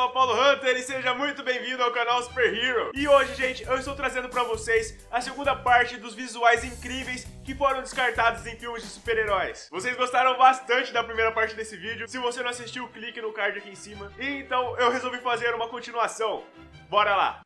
sou o Apollo Hunter e seja muito bem-vindo ao canal Super Hero. E hoje, gente, eu estou trazendo pra vocês a segunda parte dos visuais incríveis que foram descartados em filmes de super-heróis. Vocês gostaram bastante da primeira parte desse vídeo. Se você não assistiu, clique no card aqui em cima. E então eu resolvi fazer uma continuação. Bora lá!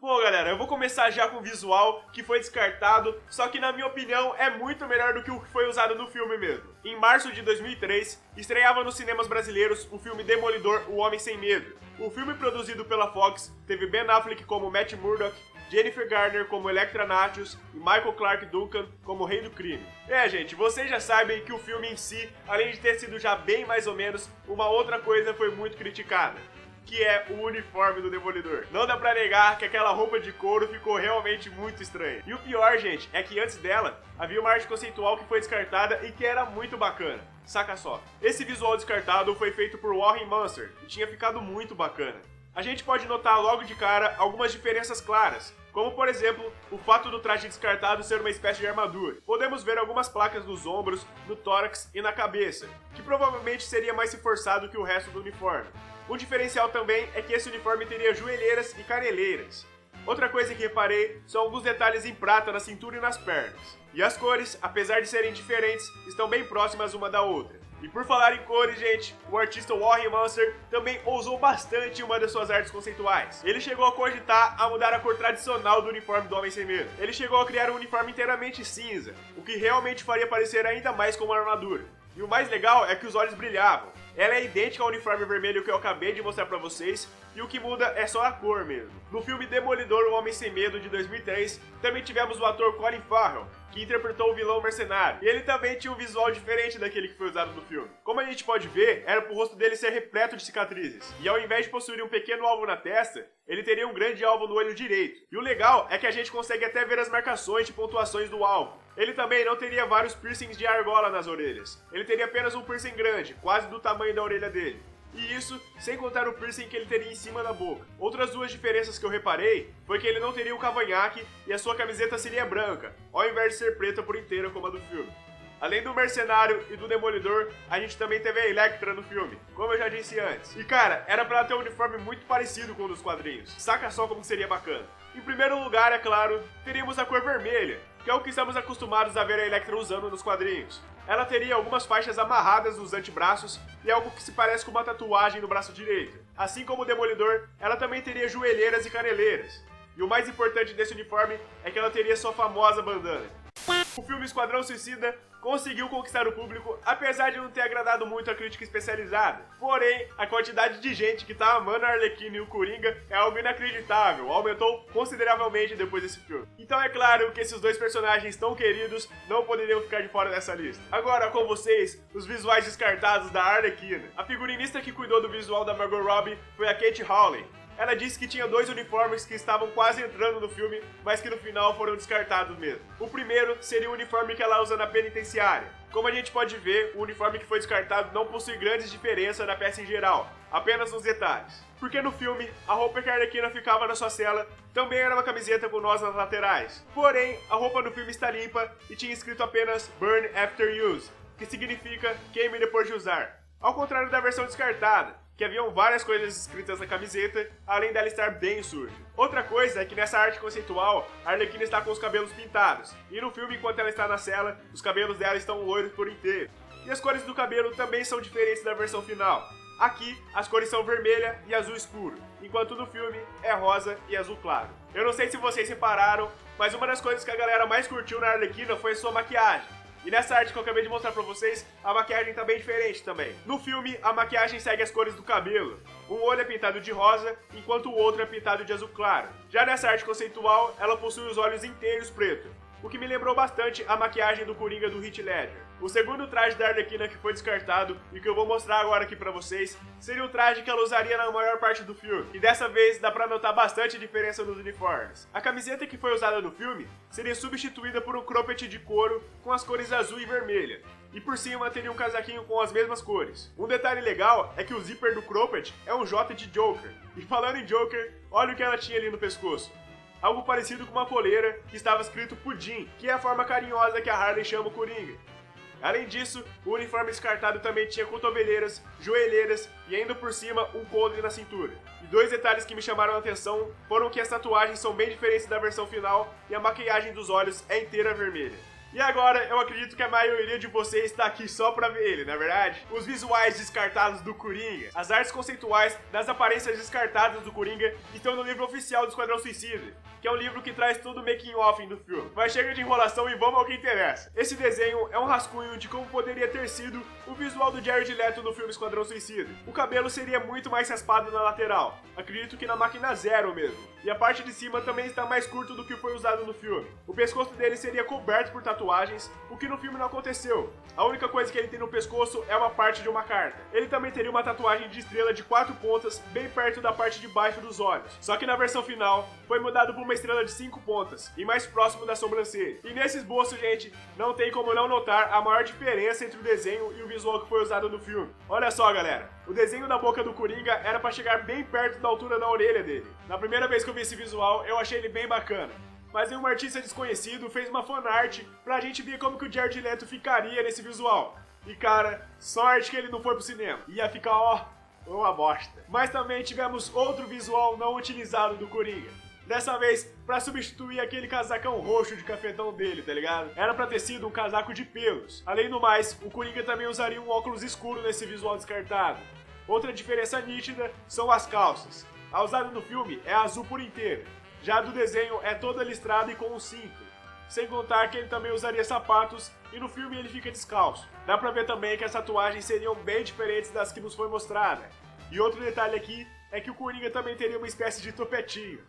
Bom, galera, eu vou começar já com o visual que foi descartado, só que na minha opinião é muito melhor do que o que foi usado no filme mesmo. Em março de 2003, estreava nos cinemas brasileiros o filme Demolidor, O Homem Sem Medo. O filme, produzido pela Fox, teve Ben Affleck como Matt Murdock, Jennifer Garner como Elektra Natchios e Michael Clarke Duncan como Rei do Crime. Gente, vocês já sabem que o filme em si, além de ter sido já bem mais ou menos, uma outra coisa foi muito criticada, que é o uniforme do Demolidor. Não dá pra negar que aquela roupa de couro ficou realmente muito estranha. E o pior, gente, é que antes dela, havia uma arte conceitual que foi descartada e que era muito bacana. Saca só. Esse visual descartado foi feito por Warren Munster e tinha ficado muito bacana. A gente pode notar logo de cara algumas diferenças claras, como por exemplo, o fato do traje descartado ser uma espécie de armadura. Podemos ver algumas placas nos ombros, no tórax e na cabeça, que provavelmente seria mais reforçado que o resto do uniforme. Um diferencial também é que esse uniforme teria joelheiras e caneleiras. Outra coisa que reparei são alguns detalhes em prata na cintura e nas pernas. E as cores, apesar de serem diferentes, estão bem próximas uma da outra. E por falar em cores, gente, o artista Warren Munster também ousou bastante em uma das suas artes conceituais. Ele chegou a cogitar a mudar a cor tradicional do uniforme do Homem Sem Medo. Ele chegou a criar um uniforme inteiramente cinza, o que realmente faria parecer ainda mais como uma armadura. E o mais legal é que os olhos brilhavam. Ela é idêntica ao uniforme vermelho que eu acabei de mostrar pra vocês, e o que muda é só a cor mesmo. No filme Demolidor, O Homem Sem Medo, de 2003, também tivemos o ator Colin Farrell, que interpretou o vilão mercenário. E ele também tinha um visual diferente daquele que foi usado no filme. Como a gente pode ver, era pro rosto dele ser repleto de cicatrizes. E ao invés de possuir um pequeno alvo na testa, ele teria um grande alvo no olho direito. E o legal é que a gente consegue até ver as marcações de pontuações do alvo. Ele também não teria vários piercings de argola nas orelhas. Ele teria apenas um piercing grande, quase do tamanho da orelha dele. E isso sem contar o piercing que ele teria em cima da boca. Outras duas diferenças que eu reparei foi que ele não teria o cavanhaque e a sua camiseta seria branca, ao invés de ser preta por inteira como a do filme. Além do Mercenário e do Demolidor, a gente também teve a Elektra no filme, como eu já disse antes. E cara, era pra ela ter um uniforme muito parecido com o dos quadrinhos. Saca só como seria bacana. Em primeiro lugar, é claro, teríamos a cor vermelha, que é o que estamos acostumados a ver a Elektra usando nos quadrinhos. Ela teria algumas faixas amarradas nos antebraços e algo que se parece com uma tatuagem no braço direito. Assim como o Demolidor, ela também teria joelheiras e caneleiras. E o mais importante desse uniforme é que ela teria sua famosa bandana. O filme Esquadrão Suicida conseguiu conquistar o público, apesar de não ter agradado muito a crítica especializada. Porém, a quantidade de gente que tá amando a Arlequina e o Coringa é algo inacreditável, aumentou consideravelmente depois desse filme. Então é claro que esses dois personagens tão queridos não poderiam ficar de fora dessa lista. Agora com vocês, os visuais descartados da Arlequina. A figurinista que cuidou do visual da Margot Robbie foi a Kate Hawley. Ela disse que tinha dois uniformes que estavam quase entrando no filme, mas que no final foram descartados mesmo. O primeiro seria o uniforme que ela usa na penitenciária. Como a gente pode ver, o uniforme que foi descartado não possui grandes diferenças na peça em geral, apenas nos detalhes. Porque no filme, a roupa que a Arlequina ficava na sua cela também era uma camiseta com nós nas laterais. Porém, a roupa no filme está limpa e tinha escrito apenas Burn After Use, que significa queime depois de usar. Ao contrário da versão descartada, que haviam várias coisas escritas na camiseta, além dela estar bem suja. Outra coisa é que nessa arte conceitual, a Arlequina está com os cabelos pintados, e no filme, enquanto ela está na cela, os cabelos dela estão loiros por inteiro. E as cores do cabelo também são diferentes da versão final. Aqui, as cores são vermelha e azul escuro, enquanto no filme é rosa e azul claro. Eu não sei se vocês repararam, mas uma das coisas que a galera mais curtiu na Arlequina foi sua maquiagem. E nessa arte que eu acabei de mostrar pra vocês, a maquiagem tá bem diferente também. No filme, a maquiagem segue as cores do cabelo. Um olho é pintado de rosa, enquanto o outro é pintado de azul claro. Já nessa arte conceitual, ela possui os olhos inteiros preto, o que me lembrou bastante a maquiagem do Coringa do Heath Ledger. O segundo traje da Arlequina que foi descartado e que eu vou mostrar agora aqui pra vocês seria o traje que ela usaria na maior parte do filme. E dessa vez dá pra notar bastante diferença nos uniformes. A camiseta que foi usada no filme seria substituída por um cropped de couro com as cores azul e vermelha. E por cima teria um casaquinho com as mesmas cores. Um detalhe legal é que o zíper do cropped é um J de Joker. E falando em Joker, olha o que ela tinha ali no pescoço. Algo parecido com uma coleira que estava escrito Pudim, que é a forma carinhosa que a Harley chama o Coringa. Além disso, o uniforme descartado também tinha cotoveleiras, joelheiras e ainda por cima um coldre na cintura. E dois detalhes que me chamaram a atenção foram que as tatuagens são bem diferentes da versão final e a maquiagem dos olhos é inteira vermelha. E agora, eu acredito que a maioria de vocês está aqui só pra ver ele, não é verdade? Os visuais descartados do Coringa, as artes conceituais das aparências descartadas do Coringa estão no livro oficial do Esquadrão Suicida, que é um livro que traz todo o making-off do filme. Mas chega de enrolação e vamos ao que interessa. Esse desenho é um rascunho de como poderia ter sido o visual do Jared Leto no filme Esquadrão Suicida. O cabelo seria muito mais raspado na lateral, acredito que na máquina zero mesmo. E a parte de cima também está mais curto do que foi usado no filme. O pescoço dele seria coberto por tatuagens, o que no filme não aconteceu. A única coisa que ele tem no pescoço é uma parte de uma carta. Ele também teria uma tatuagem de estrela de 4 pontas, bem perto da parte de baixo dos olhos. Só que na versão final, foi mudado por uma estrela de 5 pontas, e mais próximo da sobrancelha. E nesse esboço, gente, não tem como não notar a maior diferença entre o desenho e o visual que foi usado no filme. Olha só, galera, o desenho da boca do Coringa era pra chegar bem perto da altura da orelha dele. Na primeira vez que eu vi esse visual, eu achei ele bem bacana. Mas um artista desconhecido fez uma fanart pra gente ver como que o Jared Leto ficaria nesse visual. E cara, sorte que ele não foi pro cinema. Ia ficar, ó, uma bosta. Mas também tivemos outro visual não utilizado do Coringa. Dessa vez, pra substituir aquele casacão roxo de cafetão dele, tá ligado? Era pra ter sido um casaco de pelos. Além do mais, o Coringa também usaria um óculos escuro nesse visual descartado. Outra diferença nítida são as calças. A usada no filme é azul por inteiro. Já a do desenho é toda listrada e com um cinto. Sem contar que ele também usaria sapatos e no filme ele fica descalço. Dá pra ver também que as tatuagens seriam bem diferentes das que nos foi mostrada. E outro detalhe aqui é que o Coringa também teria uma espécie de topetinho.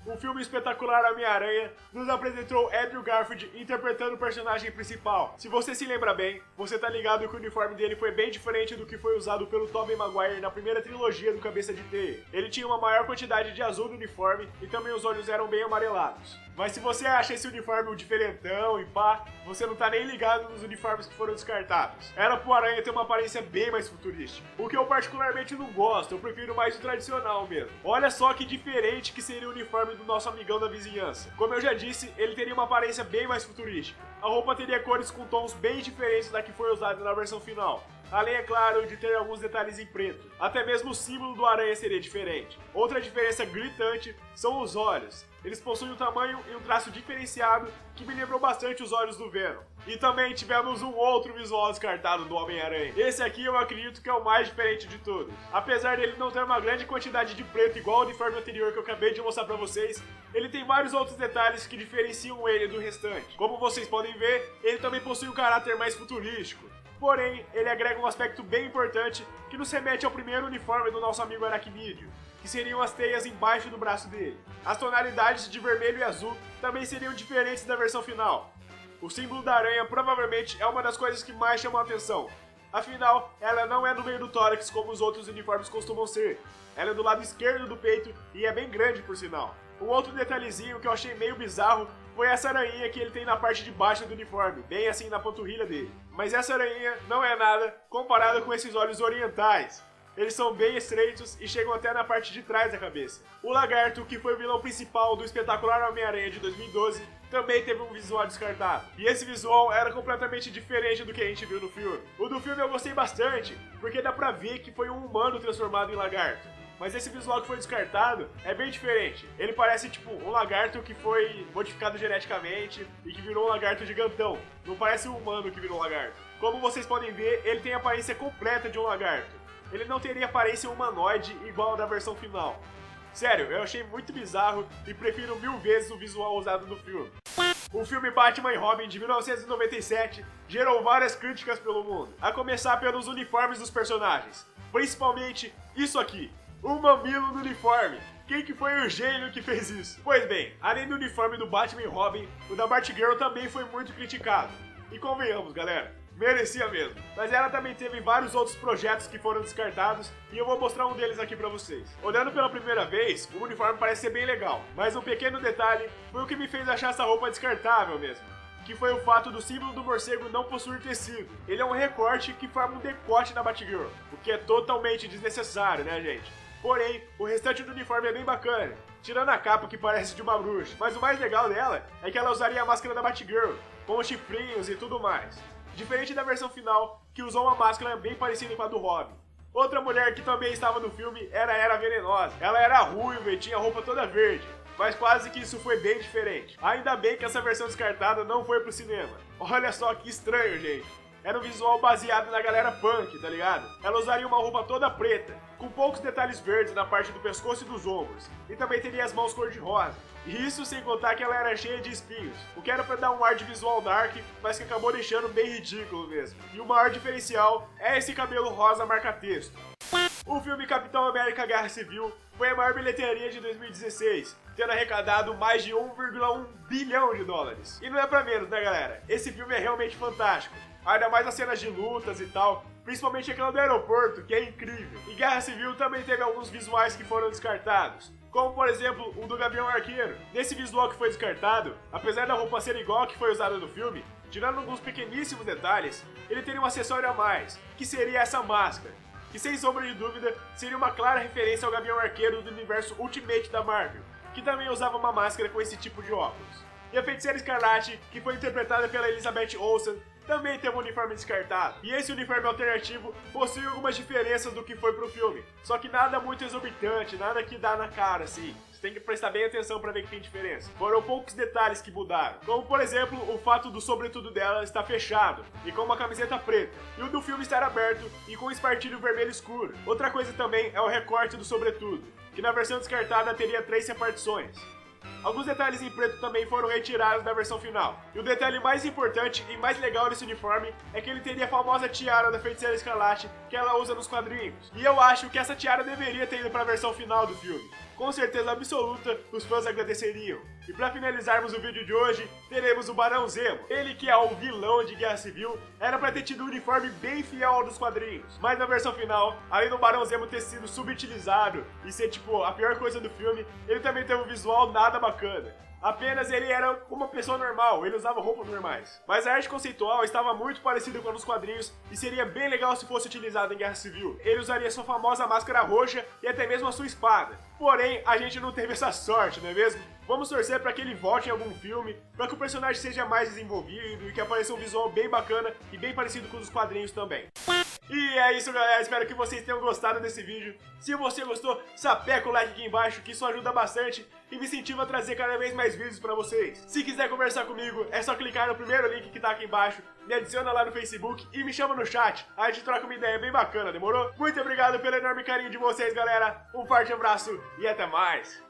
O filme espetacular Homem-Aranha nos apresentou Andrew Garfield interpretando o personagem principal. Se você se lembra bem, você tá ligado que o uniforme dele foi bem diferente do que foi usado pelo Tobey Maguire na primeira trilogia do Cabeça de Teia. Ele tinha uma maior quantidade de azul no uniforme e também os olhos eram bem amarelados. Mas se você acha esse uniforme um diferentão e pá, você não tá nem ligado nos uniformes que foram descartados. Era pro Aranha ter uma aparência bem mais futurística. O que eu particularmente não gosto, eu prefiro mais o tradicional mesmo. Olha só que diferente que seria o uniforme do nosso amigão da vizinhança. Como eu já disse, ele teria uma aparência bem mais futurística. A roupa teria cores com tons bem diferentes da que foi usada na versão final. Além, é claro, de ter alguns detalhes em preto. Até mesmo o símbolo do Aranha seria diferente. Outra diferença gritante são os olhos. Eles possuem um tamanho e um traço diferenciado que me lembrou bastante os olhos do Venom. E também tivemos um outro visual descartado do Homem-Aranha. Esse aqui eu acredito que é o mais diferente de todos. Apesar dele não ter uma grande quantidade de preto igual ao uniforme anterior que eu acabei de mostrar pra vocês, ele tem vários outros detalhes que diferenciam ele do restante. Como vocês podem ver, ele também possui um caráter mais futurístico. Porém, ele agrega um aspecto bem importante que nos remete ao primeiro uniforme do nosso amigo Aracnídeo, que seriam as teias embaixo do braço dele. As tonalidades de vermelho e azul também seriam diferentes da versão final. O símbolo da aranha provavelmente é uma das coisas que mais chamam a atenção. Afinal, ela não é no meio do tórax como os outros uniformes costumam ser. Ela é do lado esquerdo do peito e é bem grande por sinal. Um outro detalhezinho que eu achei meio bizarro foi essa aranha que ele tem na parte de baixo do uniforme, bem assim na panturrilha dele. Mas essa aranha não é nada comparada com esses olhos orientais. Eles são bem estreitos e chegam até na parte de trás da cabeça. O Lagarto, que foi o vilão principal do espetacular Homem-Aranha de 2012, também teve um visual descartado. E esse visual era completamente diferente do que a gente viu no filme. O do filme eu gostei bastante, porque dá pra ver que foi um humano transformado em lagarto. Mas esse visual que foi descartado é bem diferente. Ele parece tipo um lagarto que foi modificado geneticamente e que virou um lagarto gigantão. Não parece um humano que virou um lagarto. Como vocês podem ver, ele tem a aparência completa de um lagarto. Ele não teria aparência humanoide igual a da versão final. Sério, eu achei muito bizarro e prefiro 1000 vezes o visual usado no filme. O filme Batman e Robin de 1997 gerou várias críticas pelo mundo, a começar pelos uniformes dos personagens. Principalmente isso aqui, o mamilo no uniforme. Quem que foi o gênio que fez isso? Pois bem, além do uniforme do Batman e Robin, o da Batgirl também foi muito criticado. E convenhamos, galera, merecia mesmo. Mas ela também teve vários outros projetos que foram descartados e eu vou mostrar um deles aqui pra vocês. Olhando pela primeira vez, o uniforme parece ser bem legal, mas um pequeno detalhe foi o que me fez achar essa roupa descartável mesmo, que foi o fato do símbolo do morcego não possuir tecido. Ele é um recorte que forma um decote na Batgirl, o que é totalmente desnecessário, né, gente? Porém, o restante do uniforme é bem bacana, tirando a capa que parece de uma bruxa. Mas o mais legal dela é que ela usaria a máscara da Batgirl, com os chifrinhos e tudo mais. Diferente da versão final, que usou uma máscara bem parecida com a do Robin. Outra mulher que também estava no filme era a Era Venenosa. Ela era ruiva e tinha a roupa toda verde, mas quase que isso foi bem diferente. Ainda bem que essa versão descartada não foi pro cinema. Olha só que estranho, gente. Era um visual baseado na galera punk, tá ligado? Ela usaria uma roupa toda preta, com poucos detalhes verdes na parte do pescoço e dos ombros, e também teria as mãos cor-de-rosa. E isso sem contar que ela era cheia de espinhos, o que era pra dar um ar de visual dark, mas que acabou deixando bem ridículo mesmo. E o maior diferencial é esse cabelo rosa marca-texto. O filme Capitão América Guerra Civil foi a maior bilheteria de 2016, tendo arrecadado mais de 1,1 bilhão de dólares. E não é pra menos, né, galera? Esse filme é realmente fantástico. Ainda mais as cenas de lutas e tal, principalmente aquela do aeroporto, que é incrível. E Guerra Civil também teve alguns visuais que foram descartados, como por exemplo o do Gavião Arqueiro. Nesse visual que foi descartado, apesar da roupa ser igual a que foi usada no filme, tirando alguns pequeníssimos detalhes, ele teria um acessório a mais, que seria essa máscara, que sem sombra de dúvida seria uma clara referência ao Gavião Arqueiro do universo Ultimate da Marvel, que também usava uma máscara com esse tipo de óculos. E a Feiticeira Escarlate, que foi interpretada pela Elizabeth Olsen, também tem um uniforme descartado. E esse uniforme alternativo possui algumas diferenças do que foi pro filme, só que nada muito exorbitante, nada que dá na cara, assim. Você tem que prestar bem atenção pra ver que tem diferença. Foram poucos detalhes que mudaram, como por exemplo o fato do sobretudo dela estar fechado e com uma camiseta preta, e o do filme estar aberto e com um espartilho vermelho escuro. Outra coisa também é o recorte do sobretudo, que na versão descartada teria 3 repartições. Alguns detalhes em preto também foram retirados da versão final. E o detalhe mais importante e mais legal desse uniforme é que ele teria a famosa tiara da Feiticeira Escarlate que ela usa nos quadrinhos. E eu acho que essa tiara deveria ter ido para a versão final do filme. Com certeza absoluta, os fãs agradeceriam. E para finalizarmos o vídeo de hoje, teremos o Barão Zemo. Ele, que é o vilão de Guerra Civil, era para ter tido um uniforme bem fiel ao dos quadrinhos. Mas na versão final, além do Barão Zemo ter sido subutilizado e ser tipo a pior coisa do filme, ele também teve um visual nada bacana. Apenas ele era uma pessoa normal, ele usava roupas normais. Mas a arte conceitual estava muito parecida com a dos quadrinhos e seria bem legal se fosse utilizado em Guerra Civil. Ele usaria sua famosa máscara roxa e até mesmo a sua espada. Porém, a gente não teve essa sorte, não é mesmo? Vamos torcer para que ele volte em algum filme, para que o personagem seja mais desenvolvido e que apareça um visual bem bacana e bem parecido com os quadrinhos também. E é isso, galera, espero que vocês tenham gostado desse vídeo. Se você gostou, sapeca o like aqui embaixo, que isso ajuda bastante e me incentiva a trazer cada vez mais vídeos pra vocês. Se quiser conversar comigo, é só clicar no primeiro link que tá aqui embaixo, me adiciona lá no Facebook e me chama no chat. A gente troca uma ideia bem bacana, demorou? Muito obrigado pelo enorme carinho de vocês, galera. Um forte abraço e até mais!